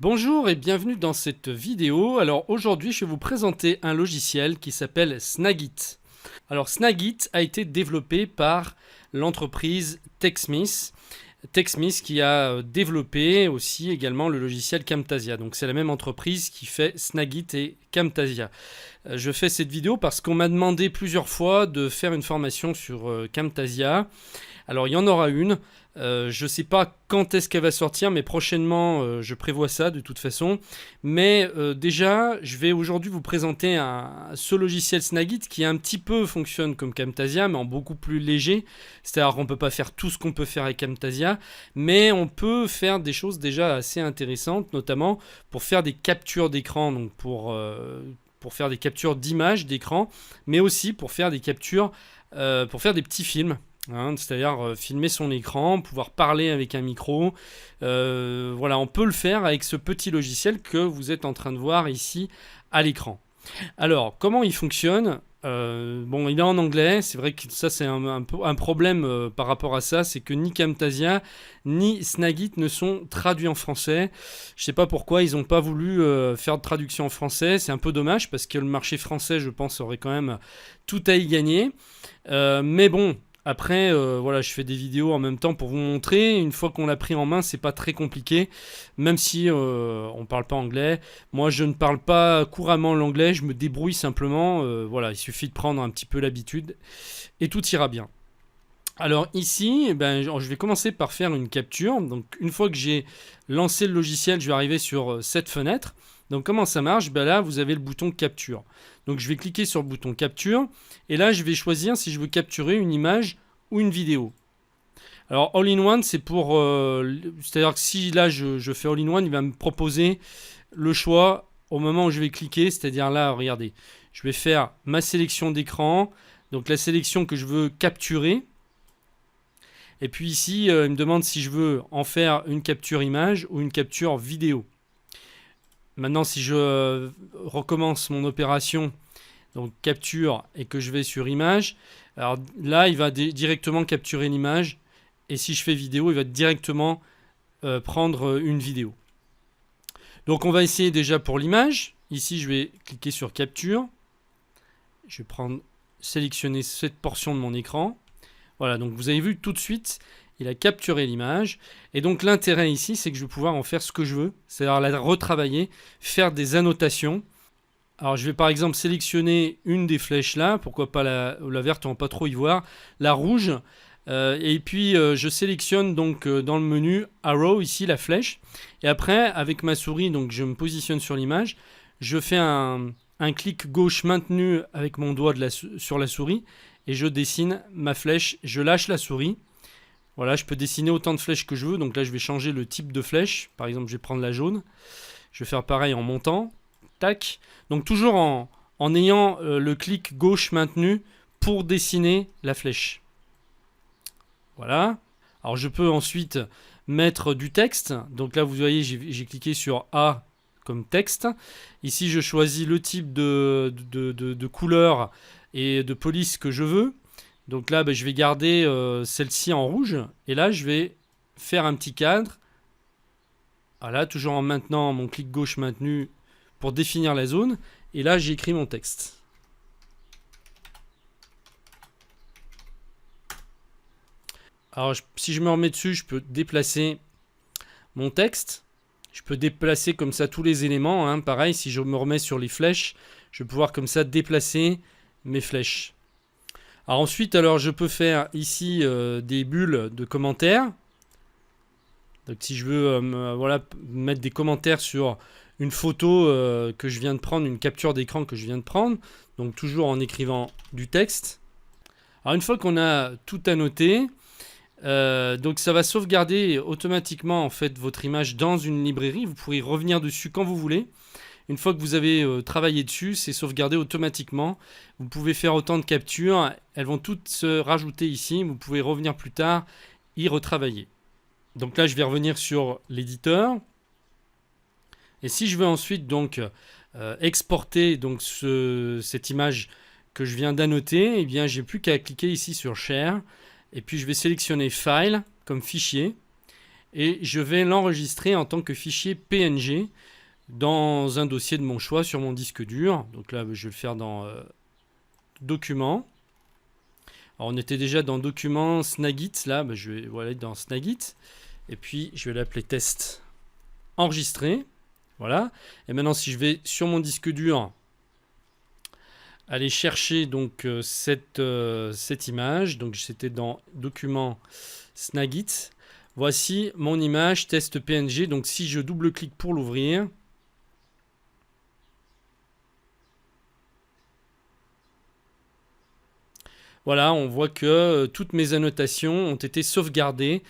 Bonjour et bienvenue dans cette vidéo. Alors aujourd'hui, je vais vous présenter un logiciel qui s'appelle Snagit. Alors Snagit a été développé par l'entreprise TechSmith. TechSmith qui a développé aussi également le logiciel Camtasia. Donc c'est la même entreprise qui fait Snagit et Camtasia. Je fais cette vidéo parce qu'on m'a demandé plusieurs fois de faire une formation sur Camtasia. Alors il y en aura une. Je ne sais pas quand est-ce qu'elle va sortir, mais prochainement je prévois ça de toute façon. Mais déjà, je vais aujourd'hui vous présenter ce logiciel Snagit qui un petit peu fonctionne comme Camtasia, mais en beaucoup plus léger. C'est-à-dire qu'on ne peut pas faire tout ce qu'on peut faire avec Camtasia, mais on peut faire des choses déjà assez intéressantes, notamment pour faire des captures d'écran, donc pour faire des captures d'images d'écran, mais aussi pour faire des captures, pour faire des petits films. C'est-à-dire filmer son écran, pouvoir parler avec un micro. Voilà, on peut le faire avec ce petit logiciel que vous êtes en train de voir ici à l'écran. Alors, comment il fonctionne ? Bon, il est en anglais. C'est vrai que ça, c'est un problème par rapport à ça. C'est que ni Camtasia ni Snagit ne sont traduits en français. Je ne sais pas pourquoi ils n'ont pas voulu faire de traduction en français. C'est un peu dommage parce que le marché français, je pense, aurait quand même tout à y gagner. Mais bon. Après, voilà, je fais des vidéos en même temps pour vous montrer. Une fois qu'on l'a pris en main, c'est pas très compliqué, même si on parle pas anglais. Moi, je ne parle pas couramment l'anglais, je me débrouille simplement. Voilà, il suffit de prendre un petit peu l'habitude et tout ira bien. Alors ici, je vais commencer par faire une capture. Donc une fois que j'ai lancé le logiciel, je vais arriver sur cette fenêtre. Donc comment ça marche ? Là, vous avez le bouton capture. Donc je vais cliquer sur le bouton capture et là, je vais choisir si je veux capturer une image ou une vidéo. Alors all-in-one, c'est pour... c'est-à-dire que si là, je fais all-in-one, il va me proposer le choix au moment où je vais cliquer. C'est-à-dire là, regardez, je vais faire ma sélection d'écran. Donc la sélection que je veux capturer. Et puis ici, il me demande si je veux en faire une capture image ou une capture vidéo. Maintenant, si je recommence mon opération, donc capture, et que je vais sur image, alors là, il va directement capturer l'image. Et si je fais vidéo, il va directement prendre une vidéo. Donc on va essayer déjà pour l'image. Ici, je vais cliquer sur capture. Je vais sélectionner cette portion de mon écran. Voilà, donc vous avez vu tout de suite, il a capturé l'image. Et donc l'intérêt ici, c'est que je vais pouvoir en faire ce que je veux, c'est-à-dire la retravailler, faire des annotations. Alors je vais par exemple sélectionner une des flèches là, pourquoi pas la verte, on va pas trop y voir, la rouge. Et puis je sélectionne donc dans le menu Arrow, ici la flèche. Et après, avec ma souris, donc je me positionne sur l'image, je fais un clic gauche maintenu avec mon doigt sur la souris. Et je dessine ma flèche, je lâche la souris. Voilà, je peux dessiner autant de flèches que je veux. Donc là, je vais changer le type de flèche. Par exemple, je vais prendre la jaune. Je vais faire pareil en montant. Tac. Donc toujours en ayant le clic gauche maintenu pour dessiner la flèche. Voilà. Alors je peux ensuite mettre du texte. Donc là, vous voyez, j'ai cliqué sur A comme texte. Ici, je choisis le type de couleur et de police que je veux. Donc là, je vais garder celle-ci en rouge. Et là, je vais faire un petit cadre. Voilà, toujours en maintenant mon clic gauche maintenu pour définir la zone. Et là, j'écris mon texte. Alors, si je me remets dessus, je peux déplacer mon texte. Je peux déplacer comme ça tous les éléments. Pareil, si je me remets sur les flèches, je vais pouvoir comme ça déplacer mes flèches. Alors ensuite, je peux faire ici des bulles de commentaires. Donc si je veux mettre des commentaires sur une photo que je viens de prendre, une capture d'écran que je viens de prendre, donc toujours en écrivant du texte. Alors une fois qu'on a tout annoté, donc ça va sauvegarder automatiquement en fait votre image dans une librairie. Vous pourrez revenir dessus quand vous voulez. Une fois que vous avez travaillé dessus, c'est sauvegardé automatiquement. Vous pouvez faire autant de captures. Elles vont toutes se rajouter ici. Vous pouvez revenir plus tard, y retravailler. Donc là, je vais revenir sur l'éditeur. Et si je veux ensuite donc exporter donc cette image que je viens d'annoter, eh bien, j'ai plus qu'à cliquer ici sur Share. Et puis, je vais sélectionner File comme fichier. et je vais l'enregistrer en tant que fichier PNG dans un dossier de mon choix sur mon disque dur. Donc là, je vais le faire dans Documents. Alors on était déjà dans Documents, Snagit. Là, je vais aller dans Snagit. Et puis, je vais l'appeler Test. Enregistrer. Voilà. Et maintenant, si je vais sur mon disque dur, aller chercher donc cette image. Donc, c'était dans Documents, Snagit. Voici mon image test PNG. Donc, si je double-clique pour l'ouvrir, voilà, on voit que toutes mes annotations ont été sauvegardées.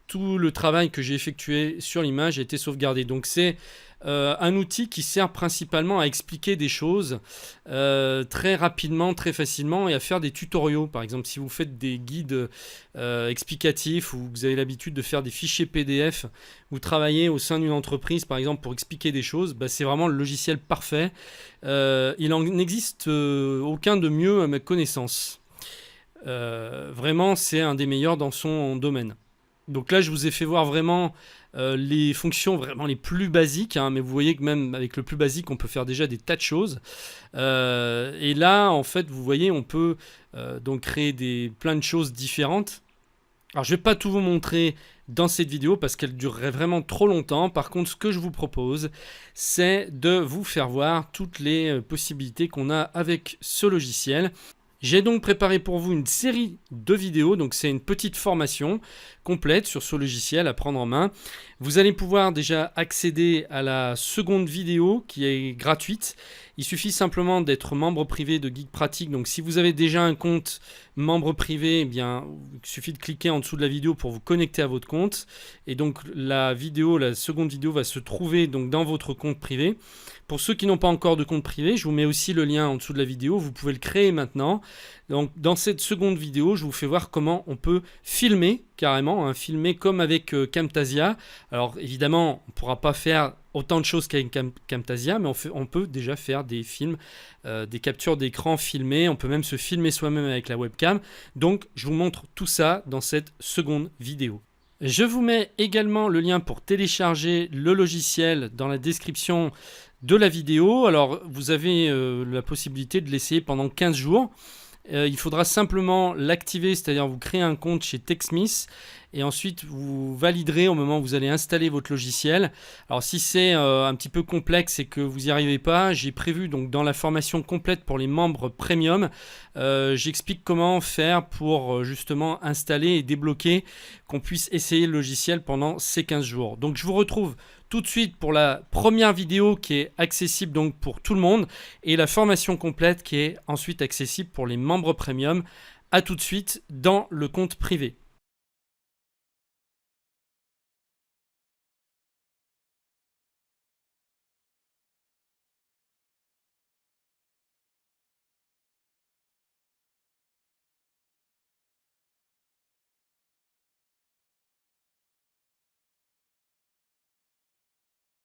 Tout le travail que j'ai effectué sur l'image a été sauvegardé. Donc c'est un outil qui sert principalement à expliquer des choses très rapidement, très facilement et à faire des tutoriaux. Par exemple, si vous faites des guides explicatifs ou vous avez l'habitude de faire des fichiers PDF, vous travaillez au sein d'une entreprise par exemple pour expliquer des choses, c'est vraiment le logiciel parfait. Il n'en existe aucun de mieux à ma connaissance. Vraiment, c'est un des meilleurs dans son domaine. Donc là, je vous ai fait voir vraiment les fonctions vraiment les plus basiques, mais vous voyez que même avec le plus basique, on peut faire déjà des tas de choses. Et là, en fait, vous voyez, on peut donc créer plein de choses différentes. Alors, je ne vais pas tout vous montrer dans cette vidéo parce qu'elle durerait vraiment trop longtemps. Par contre, ce que je vous propose, c'est de vous faire voir toutes les possibilités qu'on a avec ce logiciel. J'ai donc préparé pour vous une série de vidéos, donc c'est une petite formation complète sur ce logiciel à prendre en main. Vous allez pouvoir déjà accéder à la seconde vidéo qui est gratuite. Il suffit simplement d'être membre privé de Geek Pratique. Donc si vous avez déjà un compte membre privé, il suffit de cliquer en dessous de la vidéo pour vous connecter à votre compte. Et donc la seconde vidéo va se trouver donc dans votre compte privé. Pour ceux qui n'ont pas encore de compte privé, je vous mets aussi le lien en dessous de la vidéo. Vous pouvez le créer maintenant. Donc dans cette seconde vidéo, je vous fais voir comment on peut filmer carrément, filmer comme avec Camtasia. Alors évidemment, on ne pourra pas faire autant de choses qu'avec Camtasia, mais on peut déjà faire des films, des captures d'écran filmées. On peut même se filmer soi-même avec la webcam. Donc je vous montre tout ça dans cette seconde vidéo. Je vous mets également le lien pour télécharger le logiciel dans la description de la vidéo. Alors vous avez la possibilité de l'essayer pendant 15 jours. Il faudra simplement l'activer, c'est-à-dire vous créez un compte chez TechSmith et ensuite vous validerez au moment où vous allez installer votre logiciel. Alors si c'est un petit peu complexe et que vous n'y arrivez pas, j'ai prévu donc dans la formation complète pour les membres premium, j'explique comment faire pour justement installer et débloquer, qu'on puisse essayer le logiciel pendant ces 15 jours. Donc je vous retrouve tout de suite pour la première vidéo qui est accessible donc pour tout le monde et la formation complète qui est ensuite accessible pour les membres premium. À tout de suite dans le compte privé.